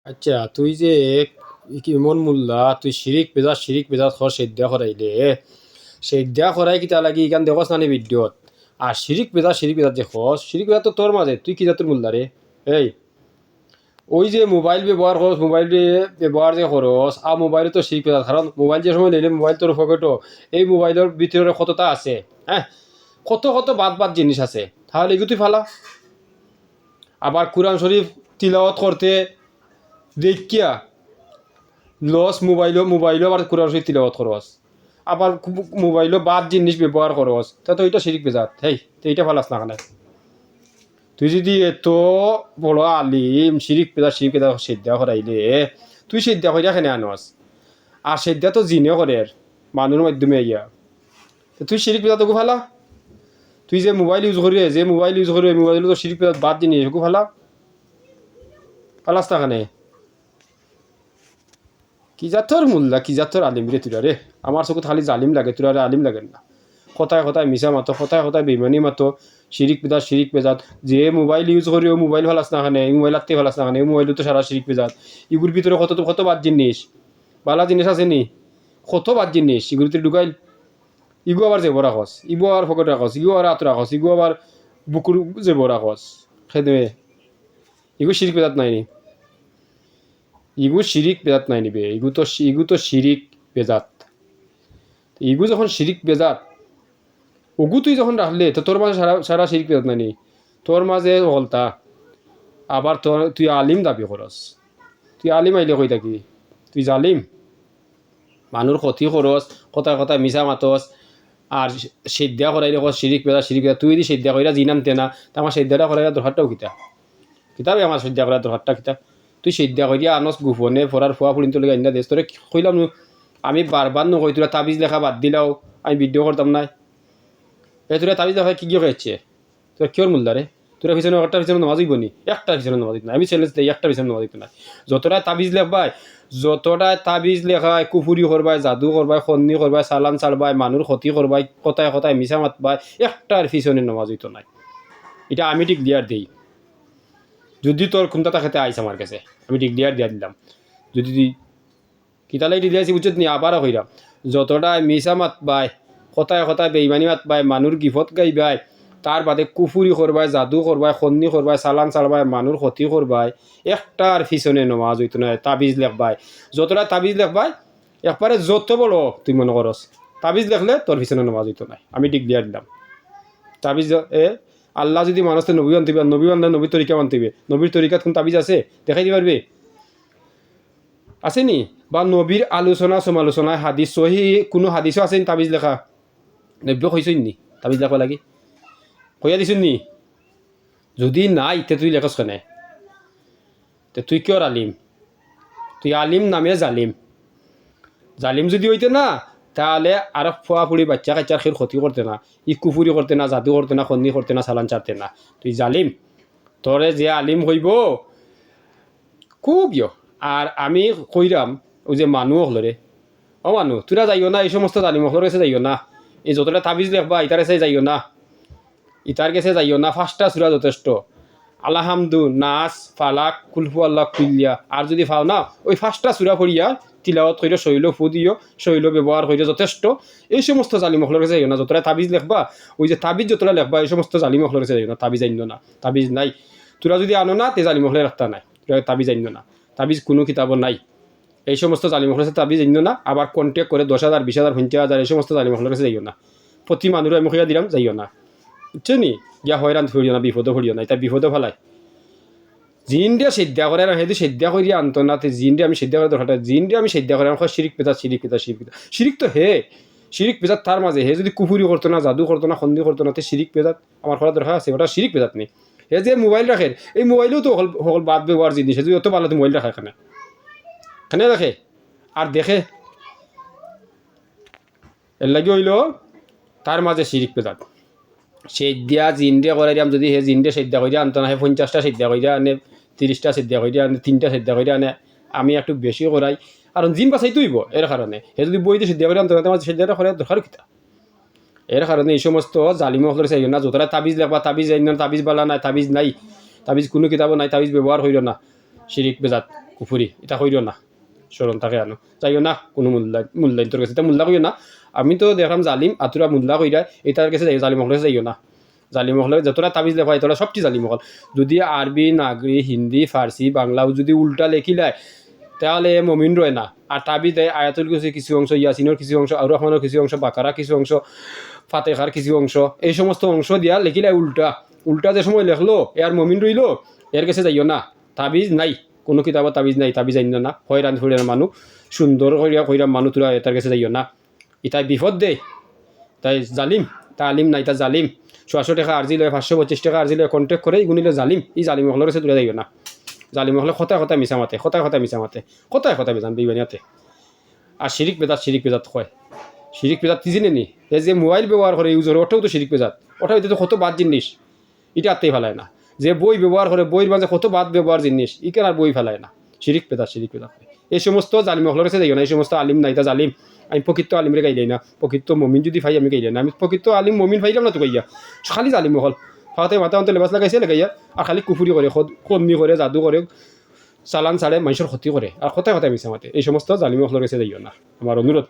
আচ্ছা তুই যে ইমন মোল্লা তুই শিরিক বেজাত হর সেদ্যা করাইলে সেদ্যা করাই কিতা লাগি ইখান দেখস নানি ভিডিওত আর শিরিক বেজাত যে হস শিরিক বেজাত তো তোর মাঝে তুই কি জাতুর মোল্লা রে এই ওই যে মোবাইল ব্যবহার করস মোবাইল ব্যবহার যে করস আর মোবাইলে তো শিরিক বেজাত কারণ মোবাইল যে সময় নিলে মোবাইল তোর পকেটও এই মোবাইলের ভিতরে কতটা আছে হ্যাঁ কত কত বাদ বাদ জিনিস আছে তাহলে এগুলো তুই ফালা আবার কোরআন শরীফ তিলাওয়াত করতে দেখিয়া লস মোবাইলও আবার কোরআন শরীফ তিলাওয়াত করস আবার মোবাইলও বাদ জিনিস ব্যবহার করস তা তো এটা শিরিক বেজাত হেই তো এইটা ফালাস না কেন তুই যদি এত বড় আলিম শিরিক বেজাত সিদ্ধা করাইলে তুই সিদ্ধা করিয়া কেন আনস আর সিদ্ধা তো জিনে করে মানুষের মাধ্যমে ইয়া তুই শিরিক বেজাত ওগু ফালা তুই যে মোবাইল ইউজ করি মোবাইল তো শিরিক বেজাত বাদ জিনিস ওগু ফালাস না কেন কি জাতর মোল্লা কি জাতর আলিম রে তুরা রে আমার চকুত খালি জালিম লাগে তুরা রে আলিম লাগে না কথায় কথায় মিছা মাতো কথায় কথায় বেমানি মাতো শিরিক বেজাত যে মোবাইল ইউজ করি ও মোবাইল ফালাস না খানে এই মোবাইল আত্মে ফালাস না খানে এই মোবাইলও তো সারা শিরিক বেজাত ইগুর ভিতরে কত বাদ জিনিস বালা জিনিস আছে নি কত বাদ জিনিস ইগুর ভিতরে ঢুকাইল ইগু আবার জেবর রাখস ইগু আবার ফকট রাখস ইগু আবার আত রাখস ইগু আবার বুকুর জেবর রাখস খেদে ইগু শিরিক বেজাত নাই নি ইগু শিরিক বেজাত নাই নিবে ইগু তো শিরিক বেজাত ইগু যখন শিরিক বেজাত ওগু তুই যখন রাখলে তো তোর মাঝে সারা সারা শিরিক বেজাত নাই নি তোর মাঝে হলতা আবার তুই আলিম দাবি করস তুই আলিম আইলে কই থাকি তুই জালিম মানুষ ক্ষতি করস কথায় কথায় মিছা মাতস আর সিদ্ধা করাইলে কস শিরিক বেজাত তুই যদি সিদ্ধা করিয়া জি নামতে না তা আমার সিদ্ধাটা করাইয়া দরকারটাও কিতাবে আমার সিদ্ধা করার দরকারটা কিতা তুই সিদ্ধা করিয়া আনস গোপনে ফরার ফুয়া ফুলিন তোলে আইনা দেশ তোরে কইলাম আমি বারবার নকই তোরা তাবিজ লেখা বাদ দিলাও আমি ভিডিও করতাম নাই তোরা তাবিজ লেখা কি গিয়ে হয়েছে তোরা কিয়র মূল্যারে তোরা পিছনে একটা পিছনে নামাজ হইব নি একটা পিছনে নামাজ না আমি চ্যালেঞ্জ দিই একটা পিছনে নামাজ না যতটাই তাবিজ লেখায় কুফুরি করবাই জাদু করবাই খন্নি করবাই চালান চালবাই মানুষ ক্ষতি করবাই কথায় কথায় মিছা মাতবাই একটার পিছনে নামাজ হইতো নাই এটা আমি ঠিক দিয়ার দিই যদি তোর কোনটা খেতে আইস আমার কাছে আমি ডিক্লিয়ার দিয়া দিলাম যদি তুই কিতালাই দিয়েছি বুঝছত নি আবারও কইরাম যতটা মিছা মাত বাই কথায় কথায় বেইমানি মাত বাই মানুষ গিফত গাইবাই তার বাদে কুফুরি করবাই জাদু করবাই খন্নি করবাই চালান চালবাই মানুষ ক্ষতি করবাই একটার পিছনে নমাজ হইতো না তাবিজ লেখবাই যতটা তাবিজ লেখবাই একবারে যত বড় তুই মনে করস তাবিজ লেখলে তোর পিছনে নমাজ হইতো না আমি ডিক্লিয়ার দিলাম তাবিজ আল্লাহ যদি মানুষকে নবী আনতিবে নবী বান্ধব নবীর তরিকা আনতিবে নবীর তরিকাত কোন তাবিজ আছে দেখাই দিতে পারবে আসেনি বা নবীর আলোচনা সমালোচনায় হাদিস সহি কোনো হাদিসও আছে তাবিজ লেখা নব্য কইছই নি তাবিজ লেখা লাগি কইয়া দিছুন নি যদি নাই তে তুই লেখস কেনে তে তুই কিয়র আলিম তুই আলিম নামে জালিম যদি হইতে না তাহলে আর ফুয়া ফুড়ি বাচ্চা কাচ্চার খের ক্ষতি করতে না ই কুফুরি করতে না জাদু করতে না খন্দি করতে না চালান চারতে না তুই জালিম তোরে যে আলিম হইব খুব আর আমি কইরাম ওই যে মানুষ হলরে ও মানুষ তোরা যাইও না এই সমস্ত জালিম হলর কাছে যাইও না এই যতটা তাবিজ লেখবা ইতার কাছে যাইও না ইতার কাছে যাইও না ফার্স্টটা সুরা যথেষ্ট আলহামদু নাস ফালাক কুলফু আল্লাহ কুল্লিয়া আর যদি ফাও না ওই ফার্স্টটা সুরা পড়িয়া তিলাওয়াত কইরে শৈল ফু দিও শৈল ব্যবহার কইরে যথেষ্ট এই সমস্ত জালিম হলর কাছে যাইও না যতটা তাবিজ লেখবা ওই যে তাবিজ যতটা লেখবা এই সমস্ত জালিম হলর কাছে যাইও না তাবিজ আইন না তাবিজ নাই তোরা যদি আনো না তে জালিম হলে রাখতা নাই তোরা তাবিজ আইন না তাবিজ কোনো কিতাবও নাই এই সমস্ত জালিম হলের কাছে তাবিজ আইন না আবার কন্ট্যাক্ট করে 10,000 20,000 50,000 এই সমস্ত জালিম হলের কাছে যাইও না প্রতি মানুষ আমি কইয়া দিলাম যাইও না বুঝছো নি গিয়া হয়রান ফুরিও না বিপদও ফুরিও না এটা বিপদও ফেলায় জিনটা সিদ্ধা করে না সেইটো সিদ্ধা করিয়া আনত না জিনটা আমি সিদ্ধা করে দরকার জিনটা আমি সিদ্ধা করে আমার শিরিক পেতা শিরিক তো হে শিরিক পেজাত তার মাঝে হে যদি কুফুরি করতো না জাদু করতো না খন্দি করতো না তে শিরিক পেজাত আমার করা দরকার আছে ওটা শিরিক পেজাত নেই হে যে মোবাইল রাখে এই মোবাইলেও তো সকল বাদ ব্যবহার জিনিস যদি অত ভালো মোবাইল রাখে এখানে দেখে আর দেখে এর লাগে হইল তার মাঝে শিরিক পেজাত সেদ্যা জিনডে করাই দিয়াম যদি হে জিনডে সেদ্যা করে আনতো না হে 50টা সেদ্যা করে আনে 30টা সেদ্যা করে আনে 3টা সেদ্যা করে আনে আমি একটু বেশি করাই কারণ জিন বাছাই তুইব এর কারণে হে যদি বইতে সেদ্যা করে আনতো না আমার সেদ্যাটা করার দরকার কিতা এর কারণে এই সমস্ত জালিম হল চাইও না যতটা তাবিজ লেখবা তাবিজ আইন না তাবিজ বালা নাই তাবিজ কোনো কিতাবও নাই তাবিজ ব্যবহার হইল না শিরিক বেজাত কুফুরি এটা কইও না স্মরণ থাকে আনো যাইও না কোনো মূল্যায়ন তোর কাছে এটা মূল্যা কইও না আমি তো দেখলাম জালিম আতুরা মূল্যা কইরা এটার কাছে যাই জালিম হলে যাইও না জালিম হলে যতটা তাবিজ লেখা হয় তোরা সবটি জালিম হল যদি আরবি নাগরি হিন্দি ফার্সি বাংলাও যদি উল্টা লেখিলায় তাহলে মমিন রয় না আর তাবিজ দেয় আয়াতুল কুরসি কিছু অংশ ইয়াসিনের কিছু অংশ আর রহমানের কিছু অংশ বাকারা কিছু অংশ ফাতেহার কিছু অংশ এই সমস্ত অংশ দিয়া লেখিলায় উল্টা উল্টা যে সময় লেখলো এর মমিন রইল এর কাছে যাইও না তাবিজ নাই কোনো কিতাবত তাবিজ নাই তাবিজ আইন না হয়রান হইরান মানুষ সুন্দর কইরা কইরা মানুষ তোরা এটার কাছে যাইও না ইতাই বিপদ দেয় তাই জালিম তা আলিম নাই তা জালিম 600 টাকা আর্জি লয় 525 টাকা আর্জি লয় কন্ট্যাক্ট করে গুনিলে জালিম এই জালিম হলের কাছে তোরা যাইও না জালিম হলে কথা মিছা মাতে কথা মিছা মাতে কথা বেজান বিবানিয়াতে আর শিরিক বেজাত হয় শিরিক বেজাত কি জিনে নি এই যে মোবাইল ব্যবহার করে ইউজার ওটাও তো শিরিক বেজাত ওটা হইতে তো কত বাদ জিনিস এটা আত্মেই ফেলায় না যে বই ব্যবহার করে বইয়ের মাঝে কত বাদ ব্যবহার জিনিস ইকেন আর বই ফেলায় না শিরিক বেজাত এই সমস্ত জালিম হলের কাছে যাইও না এই সমস্ত আলিম নাই তা জালিম আমি প্রকৃত আলিমরে গাইলাই না প্রকৃত মমিন যদি ফাই আমি গাইলাই না আমি প্রকৃত আলিম মমিন ফাইলাম না তো গাইয়া খালি জালিম হল ফাতে মাথা অন্ত লেবাস লাগাইছে লাগাইয়া আর খালি কুফুরি করে কন্নি করে জাদু করে চালান ছাড়ে মানুষের ক্ষতি করে আর কথায় মিশা মাতে এই সমস্ত জালিম হলের কাছে যাইও না আমার অনুরোধ